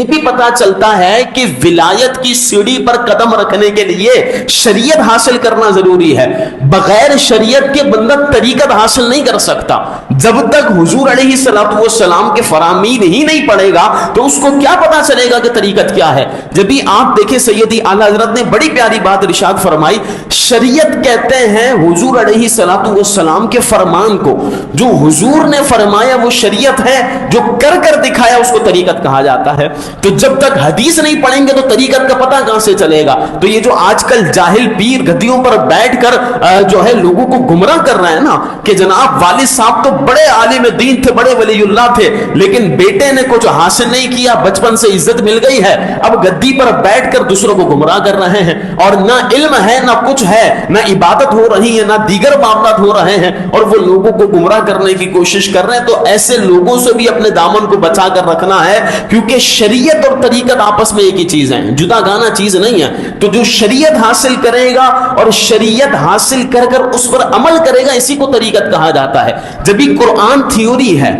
یہ بھی پتا چلتا ہے کہ ولایت کی سیڑھی پر قدم رکھنے کے لیے شریعت حاصل کرنا ضروری ہے. بغیر شریعت کے بندہ طریقت حاصل نہیں کر سکتا. جب تک حضور علیہ السلام کے فرامین ہی نہیں پڑھے گا تو اس کو کیا پتا چلے گا کہ طریقت کیا ہے. جب بھی آپ دیکھیں سیدی اعلیٰ حضرت نے بڑی پیاری بات ارشاد فرمائی. شریعت کہتے ہیں حضور علیہ السلام کے فرمان کو. جو حضور نے فرمایا وہ شریعت ہے, جو کر کر دکھایا اس کو طریقت کہا جاتا ہے. تو جب تک حدیث نہیں پڑھیں گے تو طریقت کا پتہ کہاں سے چلے گا. تو یہ جو آج کل جاہل پیر گدیوں پر بیٹھ کر جو ہے لوگوں کو گمراہ کر رہے ہیں نا کہ جناب والد صاحب تو بڑے عالم دین تھے, بڑے ولی اللہ تھے, لیکن بیٹے نے کچھ حاصل نہیں کیا, بچپن سے عزت مل گئی ہے, اب گدی پر بیٹھ کر دوسروں کو گمراہ کر رہے ہیں, اور نہ علم ہے نہ کچھ ہے, نہ عبادت ہو رہی ہے نہ دیگر معاملات ہو رہے ہیں, اور وہ لوگوں کو گمراہ کرنے کی کوشش کر رہے ہیں. تو ایسے لوگوں سے بھی اپنے دامن کو بچا کر رکھنا ہے, کیونکہ شریعت اور طریقت آپس میں ایک ہی چیز ہے, جدا گانا چیز نہیں ہے. تو جو شریعت حاصل کرے گا اور شریعت حاصل کر کر اس پر عمل کرے گا, اسی کو طریقت کہا جاتا ہے. جب بھی قرآن تھیوری ہے,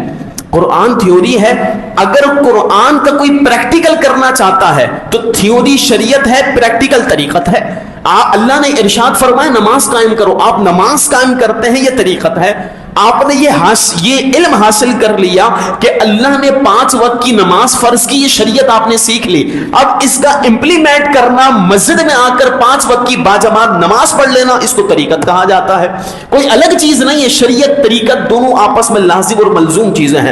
قرآن تھیوری ہے, اگر قرآن کا کوئی پریکٹیکل کرنا چاہتا ہے تو تھیوری شریعت ہے, پریکٹیکل طریقت ہے. اللہ نے ارشاد فرمایا نماز قائم کرو, آپ نماز قائم کرتے ہیں, یہ طریقت ہے. آپ نے یہ علم حاصل کر لیا کہ اللہ نے 5 وقت کی نماز فرض کی, یہ شریعت آپ نے سیکھ لی. اب اس کا امپلیمنٹ کرنا, مسجد میں آ کر 5 وقت کی باجماعت نماز پڑھ لینا, اس کو طریقت کہا جاتا ہے. کوئی الگ چیز نہیں ہے. شریعت طریقت دونوں آپس میں لازم اور ملزوم چیزیں ہیں.